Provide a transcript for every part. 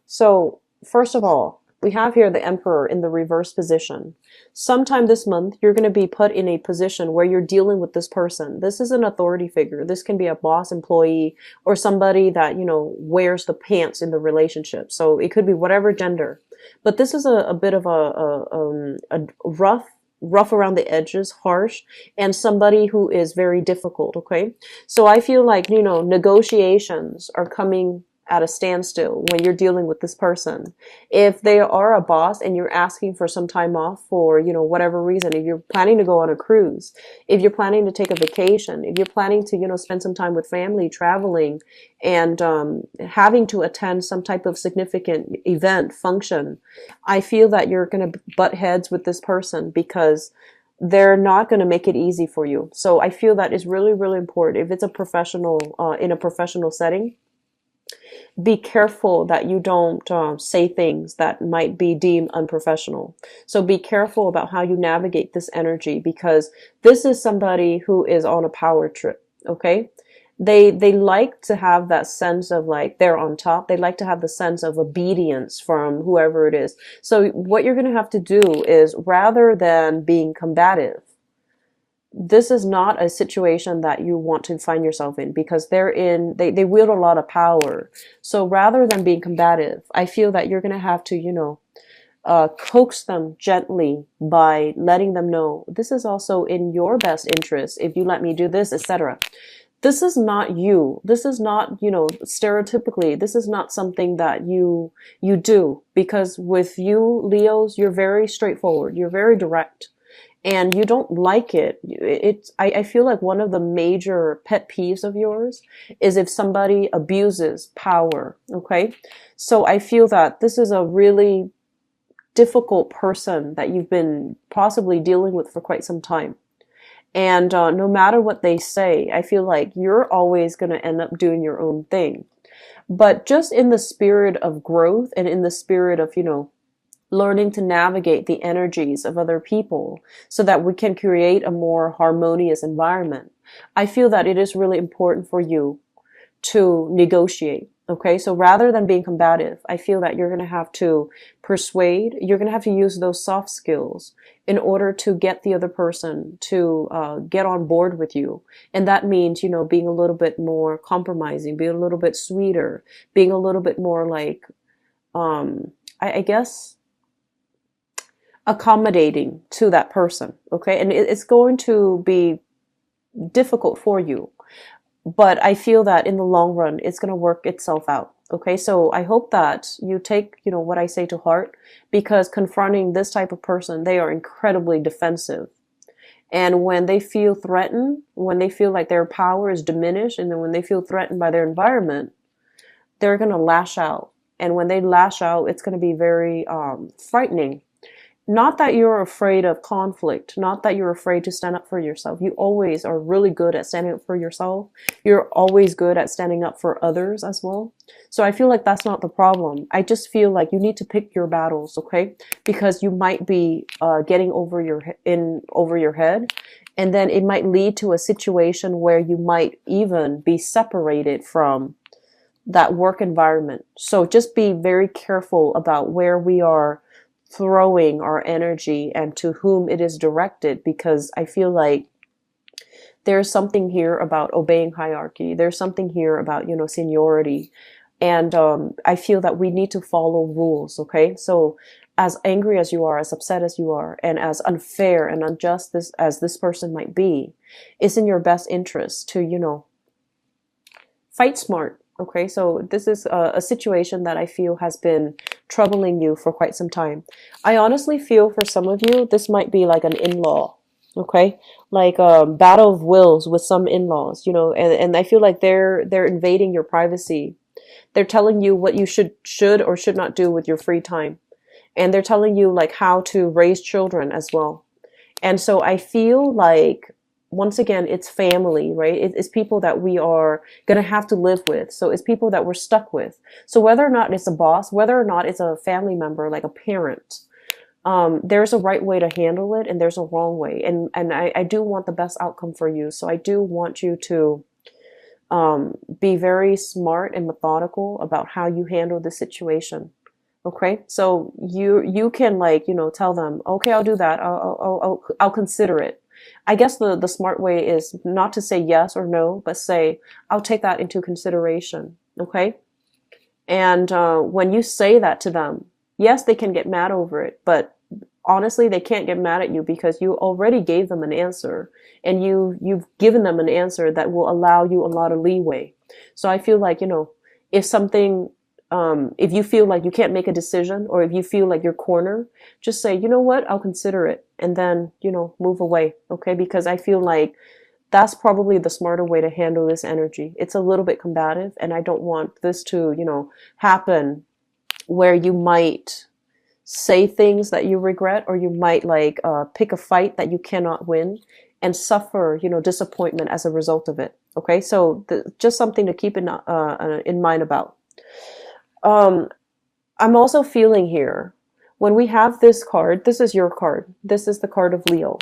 So, first of all, we have here the Emperor in the reverse position. Sometime this month, you're going to be put in a position where you're dealing with this person. This is an authority figure. This can be a boss, employee, or somebody that, wears the pants in the relationship. So it could be whatever gender. But this is a bit of a rough around the edges, harsh, and somebody who is very difficult, okay? So I feel like, negotiations are coming at a standstill when you're dealing with this person. If they are a boss and you're asking for some time off for, whatever reason, if you're planning to go on a cruise, if you're planning to take a vacation, if you're planning to, spend some time with family, traveling, and having to attend some type of significant event, function, I feel that you're going to butt heads with this person because they're not going to make it easy for you. So I feel that is really, really important. If it's a professional, in a professional setting, be careful that you don't say things that might be deemed unprofessional. So be careful about how you navigate this energy because this is somebody who is on a power trip, okay? They like to have that sense of like they're on top. They like to have the sense of obedience from whoever it is. So what you're going to have to do is rather than being combative, this is not a situation that you want to find yourself in because they wield a lot of power. So rather than being combative, I feel that you're going to have to, coax them gently by letting them know this is also in your best interest if you let me do this, etc. This is not you. This is not, stereotypically, this is not something that you do because with you, Leos, you're very straightforward. You're very direct. And you don't like it. I feel like one of the major pet peeves of yours is if somebody abuses power, okay? So I feel that this is a really difficult person that you've been possibly dealing with for quite some time. And no matter what they say, I feel like you're always going to end up doing your own thing. But just in the spirit of growth and in the spirit of, learning to navigate the energies of other people so that we can create a more harmonious environment. I feel that it is really important for you to negotiate. Okay, so rather than being combative, I feel that you're going to have to persuade, you're going to have to use those soft skills in order to get the other person to get on board with you. And that means, being a little bit more compromising, being a little bit sweeter, being a little bit more like, I guess, accommodating to that person, okay? And it's going to be difficult for you, but I feel that in the long run, it's going to work itself out, okay? So I hope that you take, what I say to heart, because confronting this type of person, they are incredibly defensive. And when they feel threatened, when they feel like their power is diminished, and then when they feel threatened by their environment, they're going to lash out. And when they lash out, it's going to be very frightening. Not that you're afraid of conflict, not that you're afraid to stand up for yourself. You always are really good at standing up for yourself. You're always good at standing up for others as well. So I feel like that's not the problem. I just feel like you need to pick your battles, okay? Because you might be getting over your head, and then it might lead to a situation where you might even be separated from that work environment. So just be very careful about where we are throwing our energy and to whom it is directed, because I feel like there's something here about obeying hierarchy. There's something here about, seniority. And I feel that we need to follow rules, okay? So as angry as you are, as upset as you are, and as unfair and unjust as this person might be, it's in your best interest to, fight smart. Okay, so this is a situation that I feel has been troubling you for quite some time. I honestly feel for some of you, this might be like an in-law, okay? Like a battle of wills with some in-laws, and I feel like they're invading your privacy. They're telling you what you should or should not do with your free time. And they're telling you like how to raise children as well. And so I feel like once again, it's family, right? It's people that we are going to have to live with. So it's people that we're stuck with. So whether or not it's a boss, whether or not it's a family member, like a parent, there's a right way to handle it and there's a wrong way. And I do want the best outcome for you. So I do want you to be very smart and methodical about how you handle the situation. Okay, so you can, like, tell them, okay, I'll do that. I'll consider it. I guess the smart way is not to say yes or no, but say, I'll take that into consideration. Okay, and when you say that to them, yes, they can get mad over it, but honestly, they can't get mad at you because you already gave them an answer, and you've given them an answer that will allow you a lot of leeway. So I feel like, if something, if you feel like you can't make a decision, or if you feel like you're cornered, just say, you know what, I'll consider it, and then, move away. Okay, because I feel like that's probably the smarter way to handle this energy. It's a little bit combative, and I don't want this to, happen where you might say things that you regret, or you might, like, pick a fight that you cannot win and suffer, disappointment as a result of it. Okay, so just something to keep in mind about. Um, I'm also feeling here, when we have this card, this is your card. This is the card of Leo.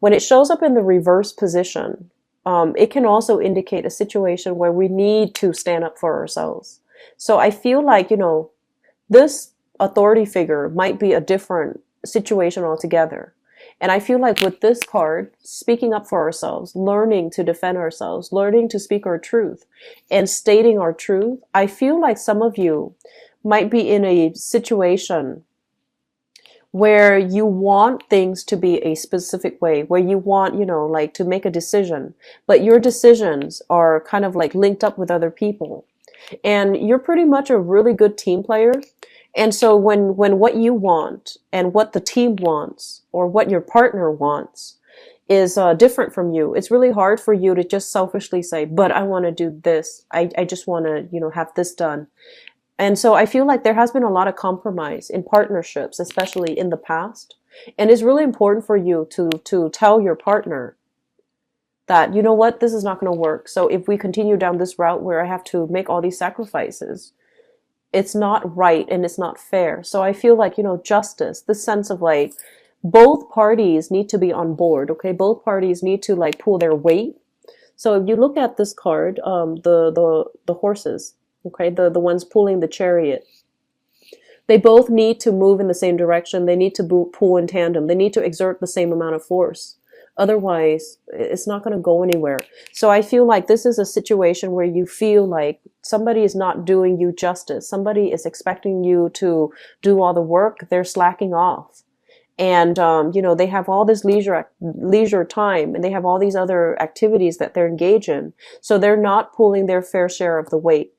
When it shows up in the reverse position, it can also indicate a situation where we need to stand up for ourselves. So I feel like, this authority figure might be a different situation altogether. And I feel like with this card, speaking up for ourselves, learning to defend ourselves, learning to speak our truth, and stating our truth, I feel like some of you might be in a situation where you want things to be a specific way, where you want, like, to make a decision, but your decisions are kind of like linked up with other people. And you're pretty much a really good team player. And so when what you want and what the team wants, or what your partner wants, is different from you, it's really hard for you to just selfishly say, but I want to do this. I just want to, have this done. And so I feel like there has been a lot of compromise in partnerships, especially in the past. And it's really important for you to tell your partner that, you know what, this is not going to work. So if we continue down this route where I have to make all these sacrifices, it's not right and it's not fair. So I feel like, justice, this sense of, like, both parties need to be on board. Okay, both parties need to, like, pull their weight. So if you look at this card, the horses, okay, the ones pulling the chariot, they both need to move in the same direction. They need to pull in tandem. They need to exert the same amount of force. Otherwise, it's not going to go anywhere. So I feel like this is a situation where you feel like somebody is not doing you justice. Somebody is expecting you to do all the work. They're slacking off. And, they have all this leisure time, and they have all these other activities that they're engaged in. So they're not pulling their fair share of the weight.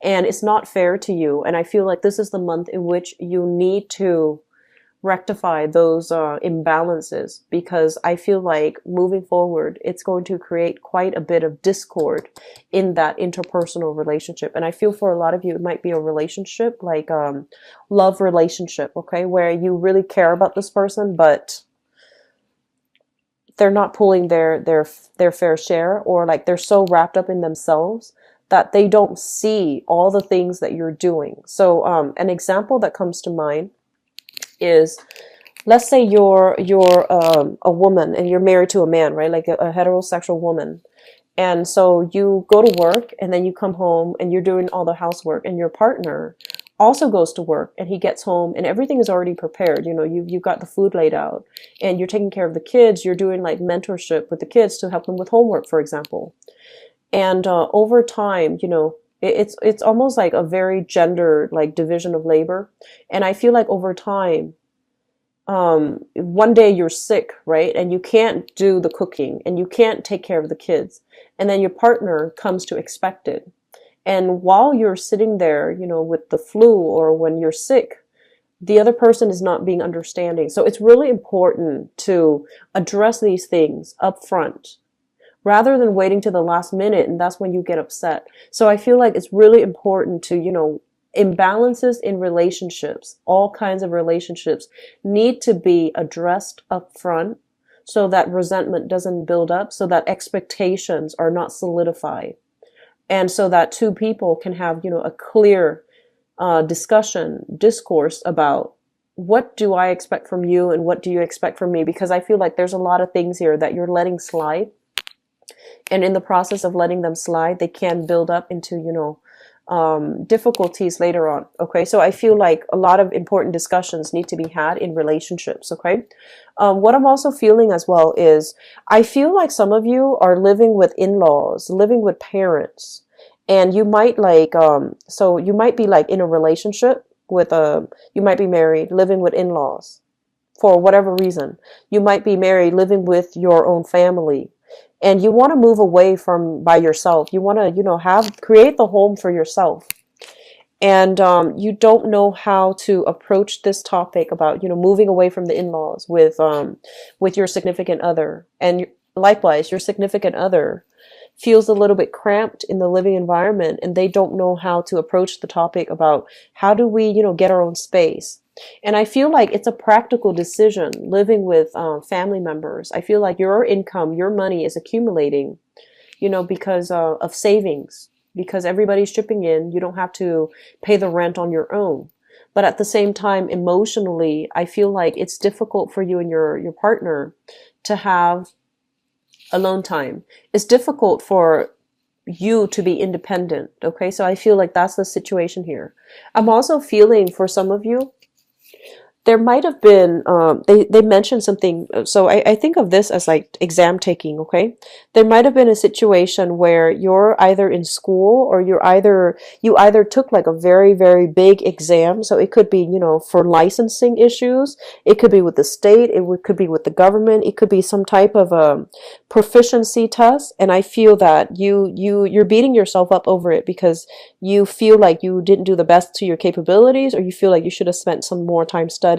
And it's not fair to you. And I feel like this is the month in which you need to rectify those imbalances, because I feel like moving forward, it's going to create quite a bit of discord in that interpersonal relationship. And I feel for a lot of you, it might be a relationship, like love relationship, okay, where you really care about this person, but they're not pulling their fair share, or like they're so wrapped up in themselves that they don't see all the things that you're doing. So an example that comes to mind is, let's say you're a woman and you're married to a man, right? Like a heterosexual woman. And so you go to work and then you come home and you're doing all the housework, and your partner also goes to work and he gets home and everything is already prepared. You've got the food laid out and you're taking care of the kids. You're doing like mentorship with the kids to help them with homework, for example. And over time, it's almost like a very gendered, like, division of labor. And I feel like over time, one day you're sick, right? And you can't do the cooking and you can't take care of the kids. And then your partner comes to expect it. And while you're sitting there, with the flu, or when you're sick, the other person is not being understanding. So it's really important to address these things up front, rather than waiting to the last minute, and that's when you get upset. So I feel like it's really important to, imbalances in relationships, all kinds of relationships, need to be addressed up front, so that resentment doesn't build up, so that expectations are not solidified, and so that two people can have, a clear discourse about, what do I expect from you and what do you expect from me? Because I feel like there's a lot of things here that you're letting slide. And in the process of letting them slide, they can build up into, difficulties later on. Okay, so I feel like a lot of important discussions need to be had in relationships. Okay, what I'm also feeling as well is I feel like some of you are living with in-laws, living with parents, and you might like so you might be like in a relationship with you might be married, living with in-laws for whatever reason. You might be married, living with your own family, and you want to move away from by yourself. You want to, have create the home for yourself, and you don't know how to approach this topic about, moving away from the in-laws with your significant other, and likewise, your significant other feels a little bit cramped in the living environment, and they don't know how to approach the topic about how do we, get our own space. And I feel like it's a practical decision living with family members. I feel like your income, your money is accumulating, because of savings, because everybody's chipping in. You don't have to pay the rent on your own. But at the same time, emotionally, I feel like it's difficult for you and your partner to have alone time. It's difficult for you to be independent. Okay, so I feel like that's the situation here. I'm also feeling for some of you, there might have been they mentioned something, so I think of this as like exam taking. Okay, there might have been a situation where you're either in school, or you either took like a very, very big exam. So it could be, for licensing issues, it could be with the state, could be with the government, it could be some type of a proficiency test. And I feel that you're beating yourself up over it because you feel like you didn't do the best to your capabilities, or you feel like you should have spent some more time studying.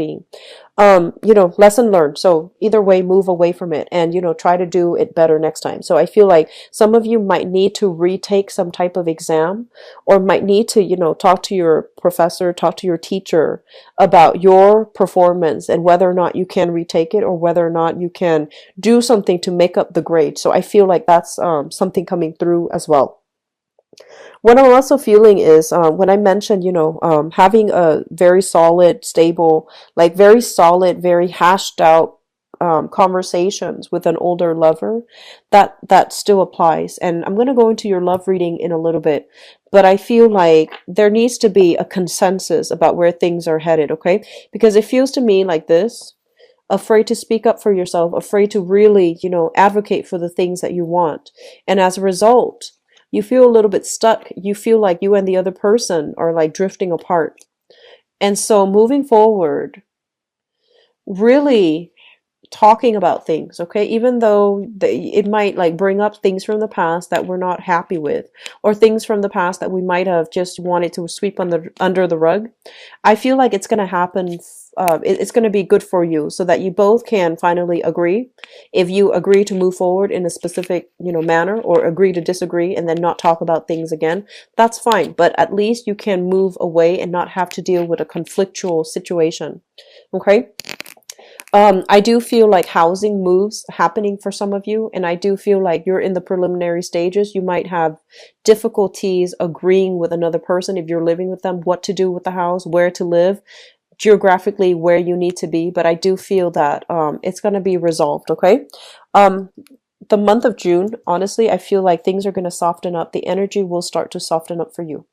Lesson learned. So either way, move away from it and, try to do it better next time. So I feel like some of you might need to retake some type of exam, or might need to, talk to your professor, talk to your teacher about your performance and whether or not you can retake it, or whether or not you can do something to make up the grade. So I feel like that's something coming through as well. What I'm also feeling is when I mentioned, having a very solid, stable, like very solid, very hashed out conversations with an older lover, that still applies. And I'm going to go into your love reading in a little bit, but I feel like there needs to be a consensus about where things are headed, okay? Because it feels to me like this: afraid to speak up for yourself, afraid to really, advocate for the things that you want. And as a result, you feel a little bit stuck. You feel like you and the other person are like drifting apart. And so moving forward, really talking about things, okay? Even though it might like bring up things from the past that we're not happy with, or things from the past that we might have just wanted to sweep under the rug. I feel like it's going to happen. It's going to be good for you, so that you both can finally agree. If you agree to move forward in a specific, manner, or agree to disagree and then not talk about things again, that's fine. But at least you can move away and not have to deal with a conflictual situation. Okay? I do feel like housing moves happening for some of you, and I do feel like you're in the preliminary stages. You might have difficulties agreeing with another person if you're living with them, what to do with the house, where to live, geographically where you need to be. But I do feel that it's going to be resolved, okay? The month of June, honestly, I feel like things are going to soften up. The energy will start to soften up for you.